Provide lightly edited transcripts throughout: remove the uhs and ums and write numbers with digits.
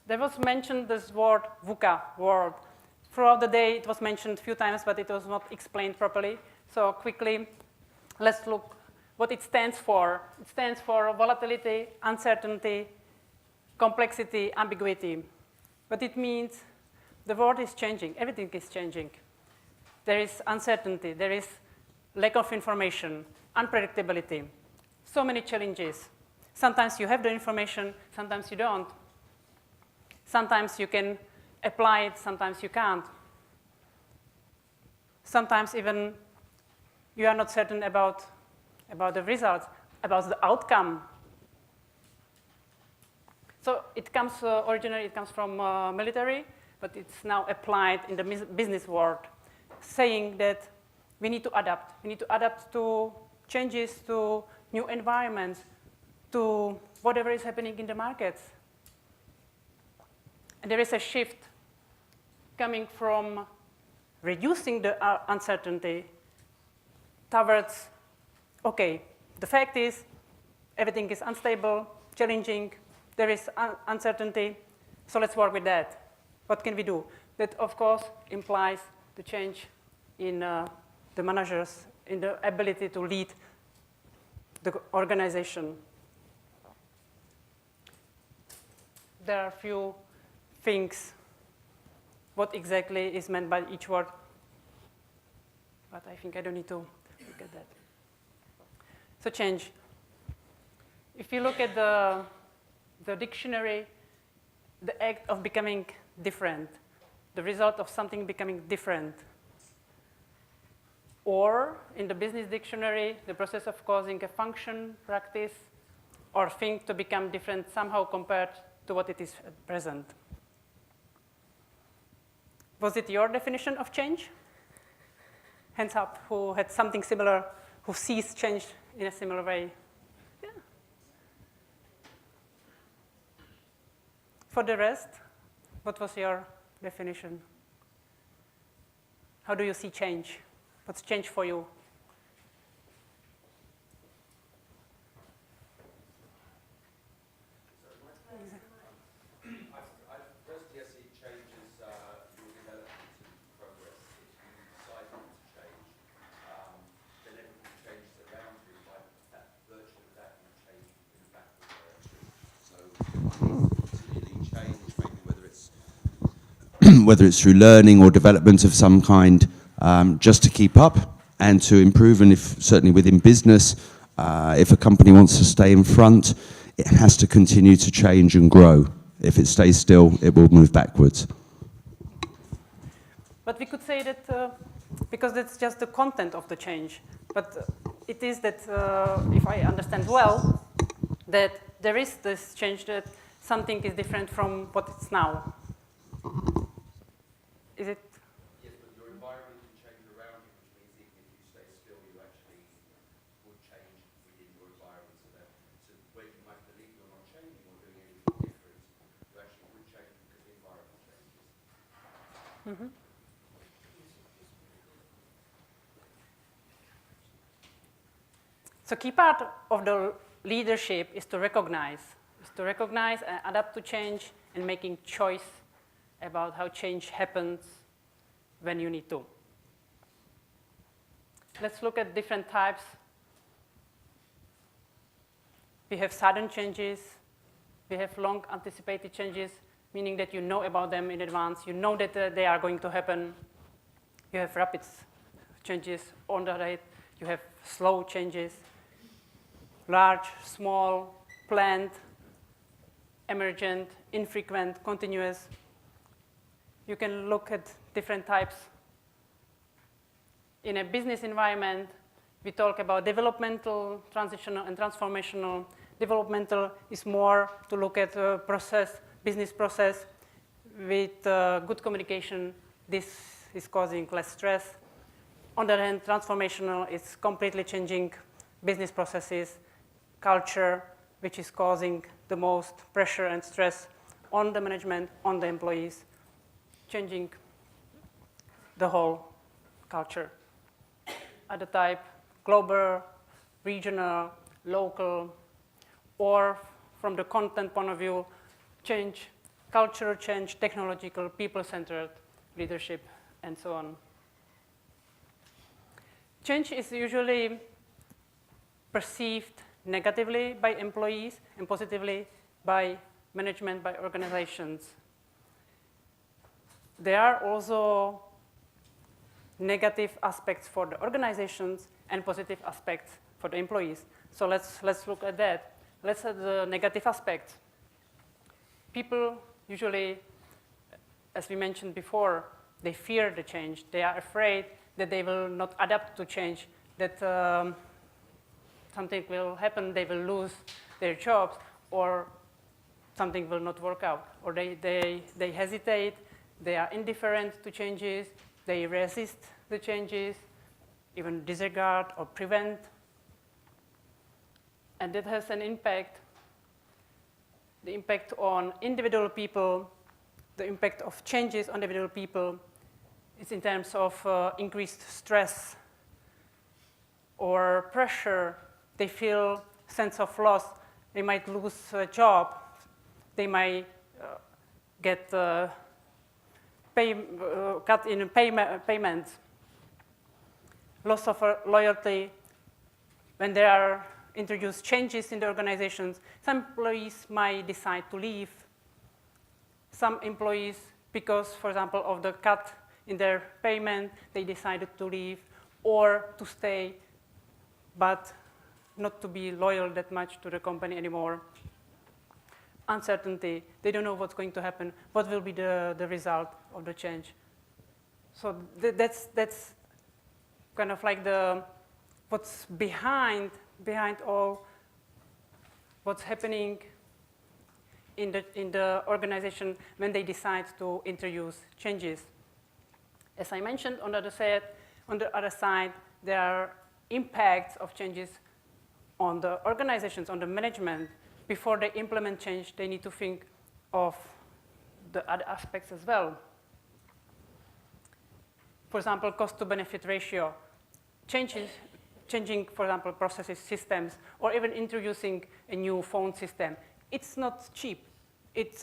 there was mentioned this word VUCA word. Throughout the day, it was mentioned a few times, but it was not explained properly. So quickly, let's look what it stands for. It stands for volatility, uncertainty, complexity, ambiguity. But it means the world is changing. Everything is changing. There is uncertainty. There is lack of information, unpredictability, so many challenges. Sometimes you have the information, sometimes you don't. Sometimes you can apply it, sometimes you can't. Sometimes even you are not certain about the results, about the outcome. So it comes, originally it comes from military, but it's now applied in the business world, saying that we need to adapt. We need to adapt to changes, to new environments, to whatever is happening in the markets. And there is a shift coming from reducing the uncertainty towards, okay, the fact is everything is unstable, challenging, there is uncertainty, so let's work with that. What can we do? That, of course, implies the change in the managers, in the ability to lead the organization. There are a few things, what exactly is meant by each word, but I think I don't need to look at that. So change. If you look at the dictionary, the act of becoming different, the result of something becoming different. Or in the business dictionary, the process of causing a function, practice, or thing to become different somehow compared to what it is at present. Was it your definition of change? Hands up, who had something similar, who sees change in a similar way. Yeah. For the rest, what was your definition? How do you see change? What's change for you? Whether it's through learning or development of some kind, just to keep up and to improve. And if certainly within business, if a company wants to stay in front, it has to continue to change and grow. If it stays still, it will move backwards. But we could say that, because that's just the content of the change, but it is that, if I understand well, that there is this change, that something is different from what it's now. Is it? Yes, but your environment can change around you, which means even if you stay still, you actually would change within your environment. So where you might believe you're not changing or doing anything different, you actually would change because the environment changes. Mm-hmm. So key part of the leadership is to recognize and adapt to change and making choice about how change happens when you need to. Let's look at different types. We have sudden changes. We have long anticipated changes, meaning that you know about them in advance. You know that they are going to happen. You have rapid changes on the rate. You have slow changes, large, small, planned, emergent, infrequent, continuous. You can look at different types. In a business environment, we talk about developmental, transitional, and transformational. Developmental is more to look at process, business process. With good communication, this is causing less stress. On the other hand, transformational is completely changing business processes, culture, which is causing the most pressure and stress on the management, on the employees, changing the whole culture. Other type, global, regional, local, or from the content point of view, change cultural change, technological, people-centered leadership, and so on. Change is usually perceived negatively by employees and positively by management, by organizations. There are also negative aspects for the organizations and positive aspects for the employees. So let's look at that. Let's at the negative aspects. People usually, as we mentioned before, they fear the change. They are afraid that they will not adapt to change, that something will happen, they will lose their jobs, or something will not work out. Or they hesitate, they are indifferent to changes, they resist the changes, even disregard or prevent. And that has an impact, the impact on individual people, the impact of changes on individual people is in terms of increased stress or pressure. They feel sense of loss. They might lose a job. They might get cut in payments. Loss of loyalty. When there are introduced changes in the organizations, some employees might decide to leave. Some employees, because, for example, of the cut in their payment, they decided to leave or to stay, but not to be loyal that much to the company anymore. Uncertainty, they don't know what's going to happen, what will be the result of the change. So that's kind of like what's behind all what's happening in the organization when they decide to introduce changes. As I mentioned, on the other side, there are impacts of changes on the organizations, on the management. Before they implement change, they need to think of the other aspects as well. For example, cost-to-benefit ratio. Changing, for example, processes, systems, or even introducing a new phone system. It's not cheap. It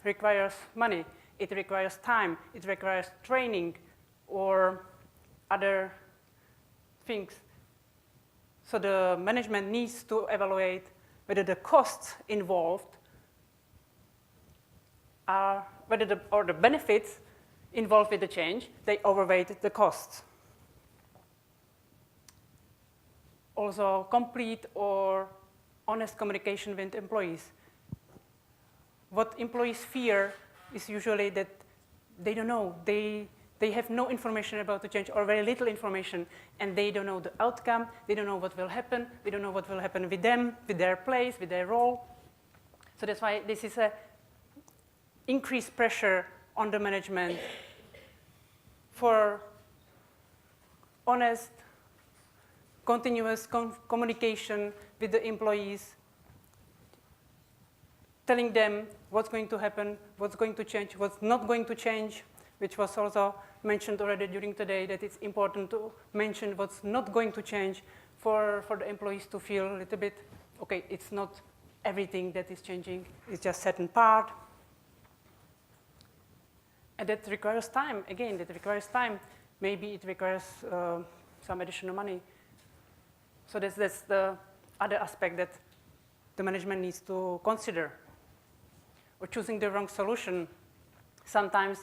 requires money. It requires time. It requires training or other things. So the management needs to evaluate whether the costs involved are, or the benefits involved with the change, they overweight the costs. Also, complete or honest communication with employees. What employees fear is usually that they don't know. They have no information about the change or very little information, and they don't know the outcome. They don't know what will happen. They don't know what will happen with them, with their place, with their role. So that's why this is a increased pressure on the management for honest, continuous communication with the employees, telling them what's going to happen, what's going to change, what's not going to change, which was also mentioned already during today, that it's important to mention what's not going to change for the employees to feel a little bit, okay, it's not everything that is changing, it's just certain part. And that requires time. Again, that requires time. Maybe it requires some additional money. So that's the other aspect that the management needs to consider. Or choosing the wrong solution. Sometimes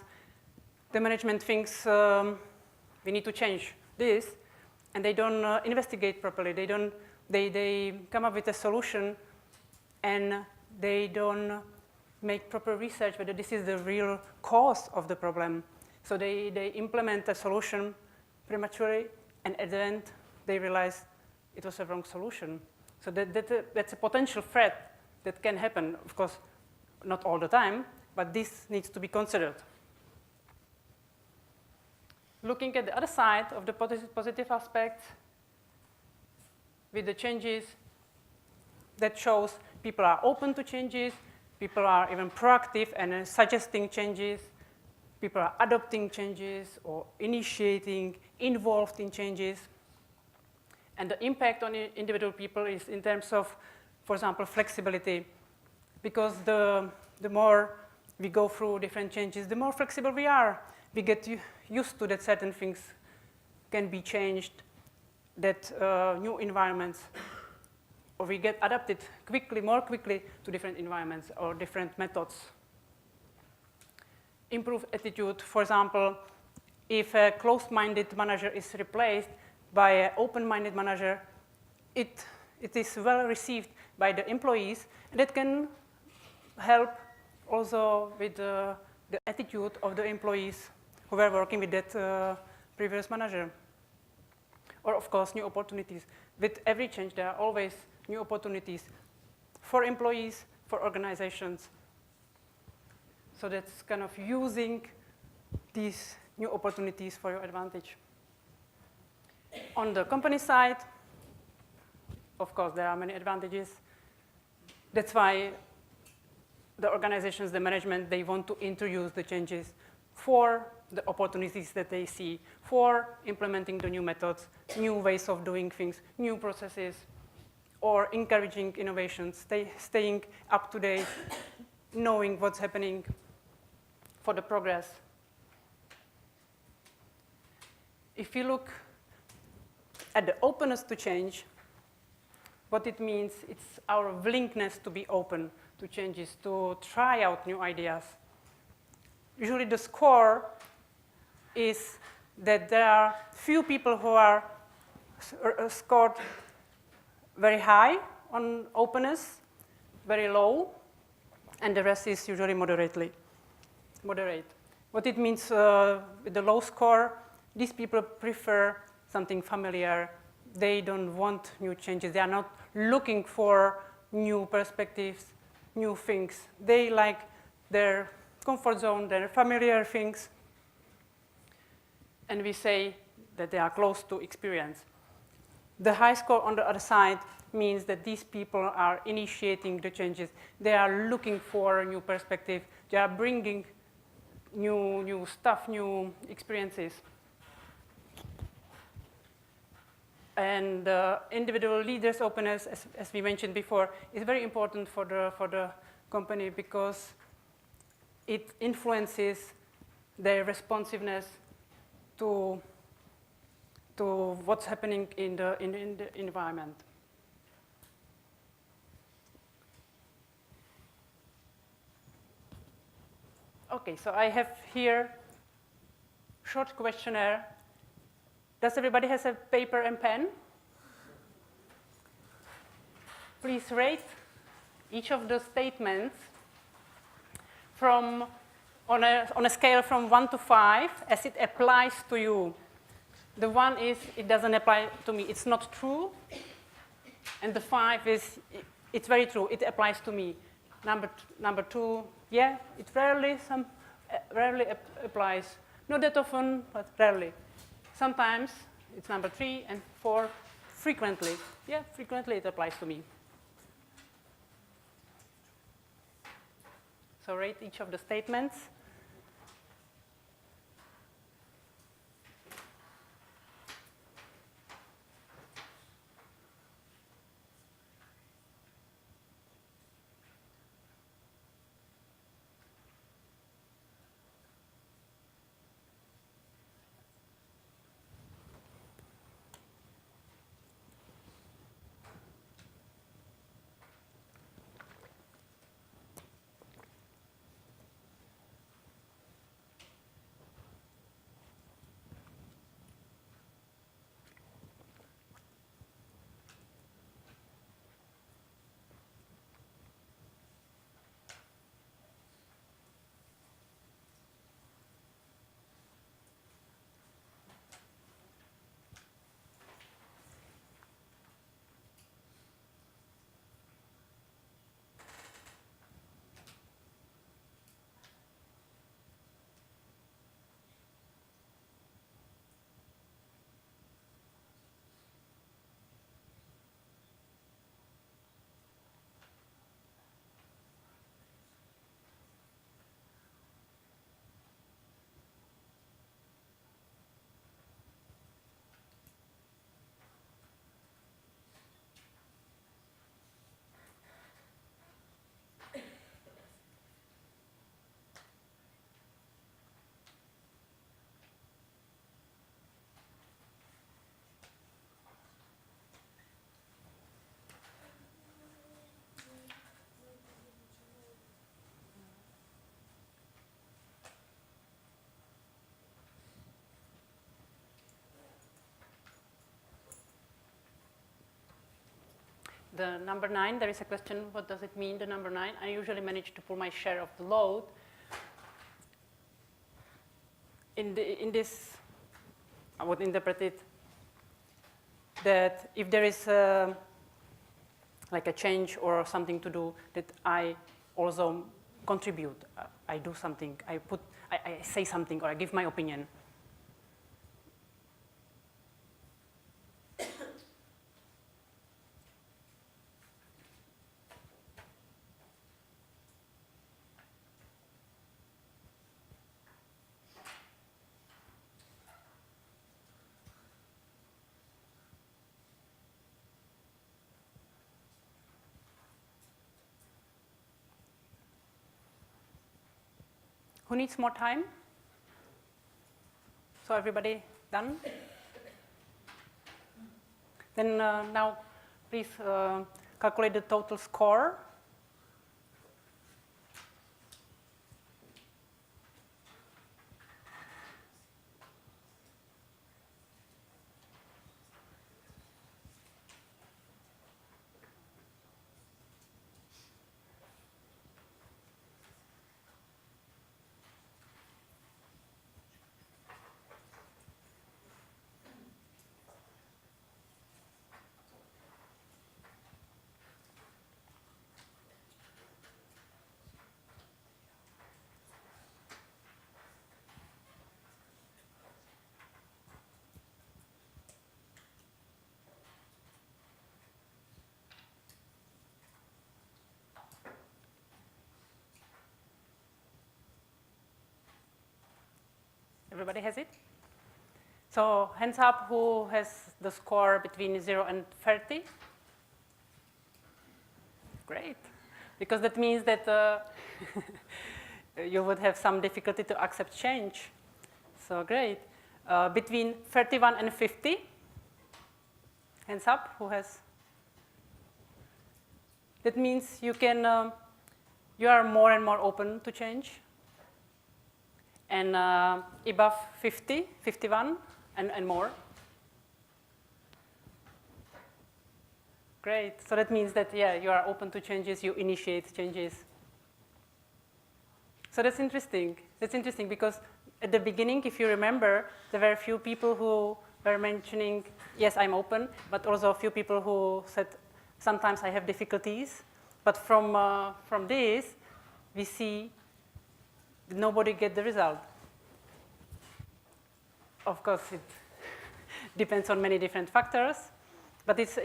the management thinks we need to change this, and they don't investigate properly. They come up with a solution, and they don't make proper research whether this is the real cause of the problem. So they implement a solution prematurely, and at the end, they realize it was a wrong solution. So that's a potential threat that can happen. Of course, not all the time, but this needs to be considered. Looking at the other side of the positive aspects, with the changes, that shows people are open to changes, people are even proactive and suggesting changes, people are adopting changes or initiating, involved in changes. And the impact on individual people is in terms of, for example, flexibility, because the more we go through different changes, the more flexible we are. We get used to that certain things can be changed, that new environments, or we get adapted quickly, more quickly to different environments or different methods. Improve attitude, for example, if a closed-minded manager is replaced by an open-minded manager, it is well received by the employees, and it can help also with the attitude of the employees who were working with that previous manager. Or, of course, new opportunities. With every change, there are always new opportunities for employees, for organizations. So that's kind of using these new opportunities for your advantage. On the company side, of course, there are many advantages. That's why the organizations, the management, they want to introduce the changes for the opportunities that they see, for implementing the new methods, new ways of doing things, new processes, or encouraging innovations, staying up to date, knowing what's happening for the progress. If you look at the openness to change, what it means, it's our willingness to be open to changes, to try out new ideas. Usually the score is that there are few people who are scored very high on openness, very low, and the rest is usually moderate. What it means with the low score, these people prefer something familiar. They don't want new changes. They are not looking for new perspectives, new things. They like their comfort zone, their familiar things. And we say that they are close to experience. The high score on the other side means that these people are initiating the changes. They are looking for a new perspective. They are bringing new stuff, new experiences. And individual leaders' openness, as we mentioned before, is very important for the company because it influences their responsiveness to what's happening in the environment. Okay, so I have here short questionnaire. Does everybody have a paper and pen? Please rate each of the statements on a scale from 1 to 5 as it applies to you. The 1 is it doesn't apply to me, it's not true. And the 5 is it's very true, it applies to me. Number 2, yeah, it rarely applies. Not that often, but rarely. Sometimes it's number 3 and 4, frequently. Yeah, frequently it applies to me. So rate each of the statements. the number 9, there is a question, what does it mean, the number 9? I usually manage to pull my share of the load. In this, I would interpret it that if there is like a change or something to do, that I also contribute. I do something, I say something, or I give my opinion. Who needs more time? So everybody done? Then now please calculate the total score. Everybody has it? So hands up who has the score between 0 and 30. Great, because that means that you would have some difficulty to accept change. So great. Between 31 and 50, hands up who has. That means you can, you are more and more open to change. And above 50, 51, and more. Great. So that means that, yeah, you are open to changes, you initiate changes. So that's interesting. That's interesting because at the beginning, if you remember, there were a few people who were mentioning, yes, I'm open, but also a few people who said, sometimes I have difficulties. But from this, we see nobody get the result. Of course, it depends on many different factors, but it's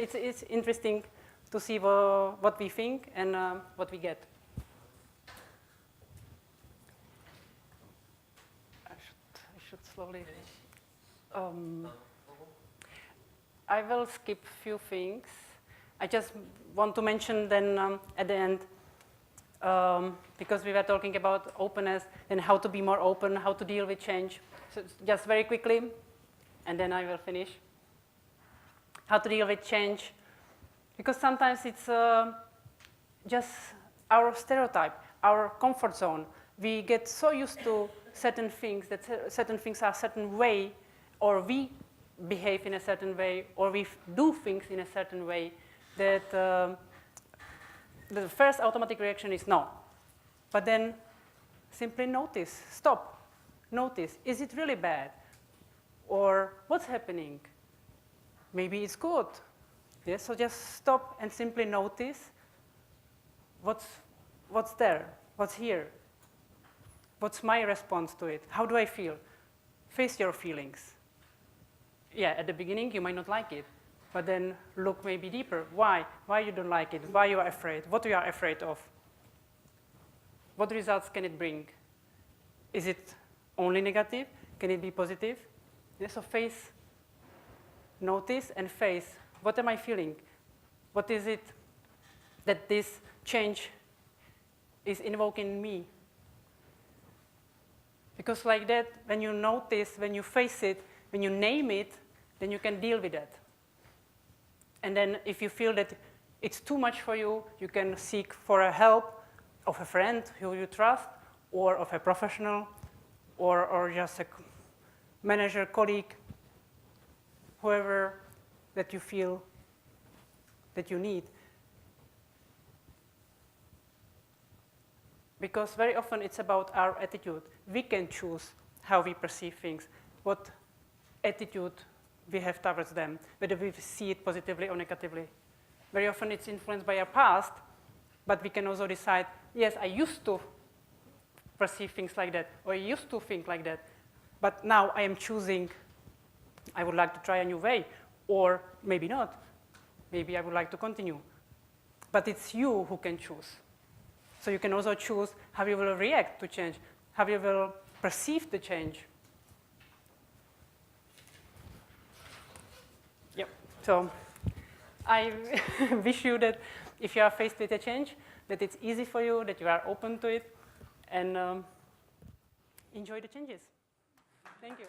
interesting to see what we think and what we get. I should slowly. I will skip a few things. I just want to mention then at the end, because we were talking about openness and how to be more open, how to deal with change. So just very quickly, and then I will finish. How to deal with change, because sometimes it's just our stereotype, our comfort zone. We get so used to certain things, that certain things are a certain way, or we behave in a certain way, or we do things in a certain way, that the first automatic reaction is no. But then simply notice, stop, notice, is it really bad? Or what's happening? Maybe it's good. Yes, so just stop and simply notice what's there, what's here. What's my response to it? How do I feel? Face your feelings. Yeah, at the beginning you might not like it, but then look maybe deeper. Why? Why you don't like it? Why you are afraid? What you are afraid of? What results can it bring? Is it only negative? Can it be positive? Yeah, so face, notice and face. What am I feeling? What is it that this change is invoking in me? Because like that, when you notice, when you face it, when you name it, then you can deal with that. And then if you feel that it's too much for you, you can seek for a help of a friend who you trust, or of a professional, or just a manager, colleague, whoever that you feel that you need. Because very often it's about our attitude. We can choose how we perceive things, what attitude we have towards them, whether we see it positively or negatively. Very often it's influenced by our past, but we can also decide, yes, I used to perceive things like that, or I used to think like that, but now I am choosing, I would like to try a new way, or maybe not. Maybe I would like to continue. But it's you who can choose. So you can also choose how you will react to change, how you will perceive the change. Yep. So I wish you that if you are faced with a change, that it's easy for you, that you are open to it, and enjoy the changes. Thank you.